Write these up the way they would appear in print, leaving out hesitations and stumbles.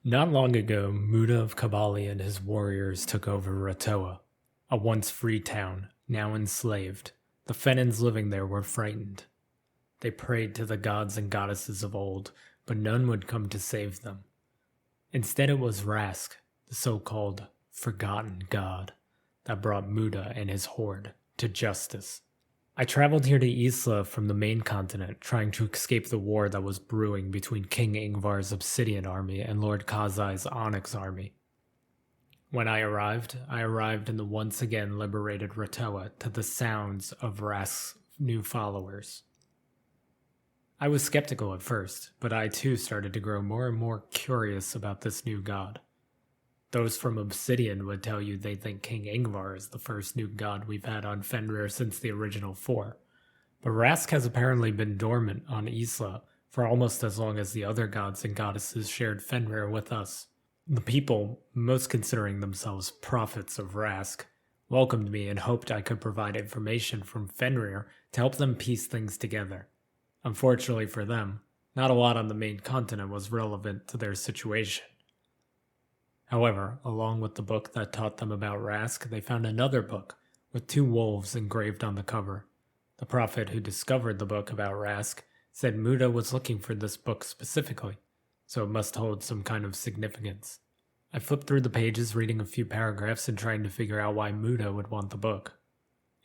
Not long ago, Muda of Kabali and his warriors took over Ratoa, a once free town, now enslaved. The Fenins living there were frightened. They prayed to the gods and goddesses of old, but none would come to save them. Instead it was Rask, the so-called forgotten god, that brought Muda and his horde to justice. I traveled here to Eesla from the main continent, trying to escape the war that was brewing between King Ingvar's Obsidian army and Lord Kazai's Onyx army. When I arrived in the once again liberated Ratoa to the sounds of Rask's new followers. I was skeptical at first, but I too started to grow more and more curious about this new god. Those from Obsidian would tell you they think King Ingvar is the first new god we've had on Fenrir since the original four. But Rask has apparently been dormant on Eesla for almost as long as the other gods and goddesses shared Fenrir with us. The people, most considering themselves prophets of Rask, welcomed me and hoped I could provide information from Fenrir to help them piece things together. Unfortunately for them, not a lot on the main continent was relevant to their situation. However, along with the book that taught them about Rask, they found another book with two wolves engraved on the cover. The prophet who discovered the book about Rask said Muda was looking for this book specifically, so it must hold some kind of significance. I flipped through the pages reading a few paragraphs and trying to figure out why Muda would want the book.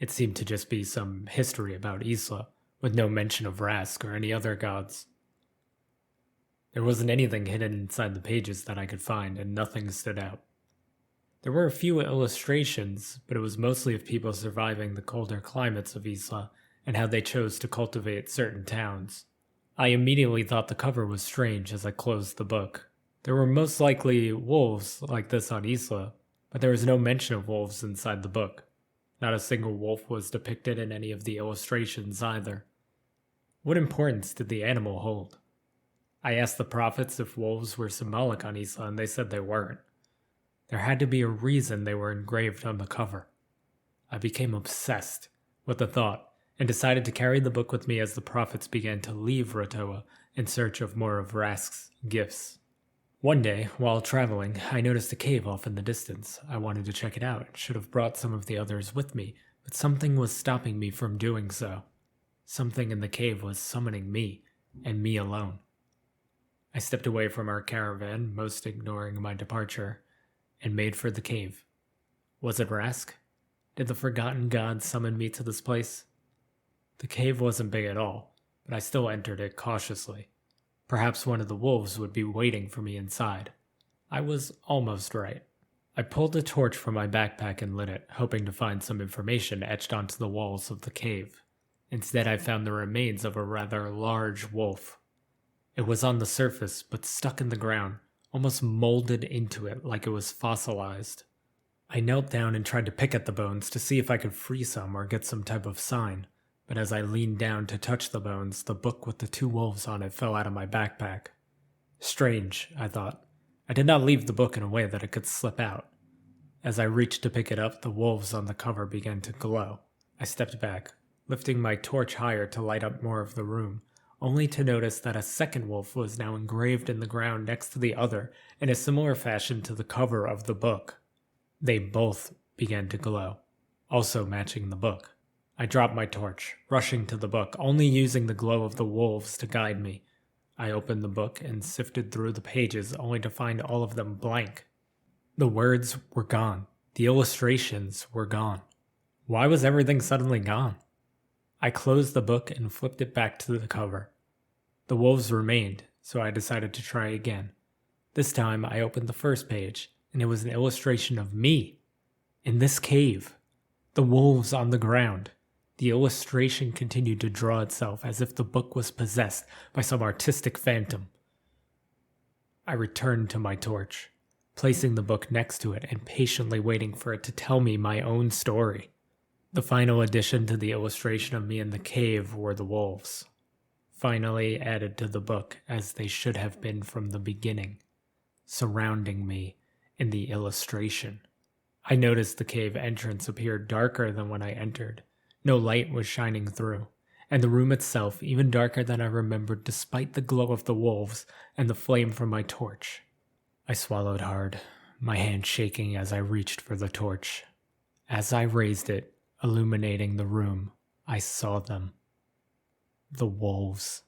It seemed to just be some history about Eesla, with no mention of Rask or any other gods. There wasn't anything hidden inside the pages that I could find, and nothing stood out. There were a few illustrations, but it was mostly of people surviving the colder climates of Eesla and how they chose to cultivate certain towns. I immediately thought the cover was strange as I closed the book. There were most likely wolves like this on Eesla, but there was no mention of wolves inside the book. Not a single wolf was depicted in any of the illustrations either. What importance did the animal hold? I asked the prophets if wolves were symbolic on Eesla, and they said they weren't. There had to be a reason they were engraved on the cover. I became obsessed with the thought and decided to carry the book with me as the prophets began to leave Ratoa in search of more of Rask's gifts. One day, while traveling, I noticed a cave off in the distance. I wanted to check it out and should have brought some of the others with me, but something was stopping me from doing so. Something in the cave was summoning me, and me alone. I stepped away from our caravan, most ignoring my departure, and made for the cave. Was it Rask? Did the forgotten god summon me to this place? The cave wasn't big at all, but I still entered it cautiously. Perhaps one of the wolves would be waiting for me inside. I was almost right. I pulled a torch from my backpack and lit it, hoping to find some information etched onto the walls of the cave. Instead, I found the remains of a rather large wolf. It was on the surface, but stuck in the ground, almost molded into it like it was fossilized. I knelt down and tried to pick at the bones to see if I could free some or get some type of sign, but as I leaned down to touch the bones, the book with the two wolves on it fell out of my backpack. Strange, I thought. I did not leave the book in a way that it could slip out. As I reached to pick it up, the wolves on the cover began to glow. I stepped back, lifting my torch higher to light up more of the room, only to notice that a second wolf was now engraved in the ground next to the other in a similar fashion to the cover of the book. They both began to glow, also matching the book. I dropped my torch, rushing to the book, only using the glow of the wolves to guide me. I opened the book and sifted through the pages, only to find all of them blank. The words were gone. The illustrations were gone. Why was everything suddenly gone? I closed the book and flipped it back to the cover. The wolves remained, so I decided to try again. This time I opened the first page, and it was an illustration of me, in this cave. The wolves on the ground. The illustration continued to draw itself as if the book was possessed by some artistic phantom. I returned to my torch, placing the book next to it and patiently waiting for it to tell me my own story. The final addition to the illustration of me in the cave were the wolves, finally added to the book as they should have been from the beginning, surrounding me in the illustration. I noticed the cave entrance appeared darker than when I entered. No light was shining through, and the room itself even darker than I remembered despite the glow of the wolves and the flame from my torch. I swallowed hard, my hand shaking as I reached for the torch. As I raised it, illuminating the room, I saw them. The wolves.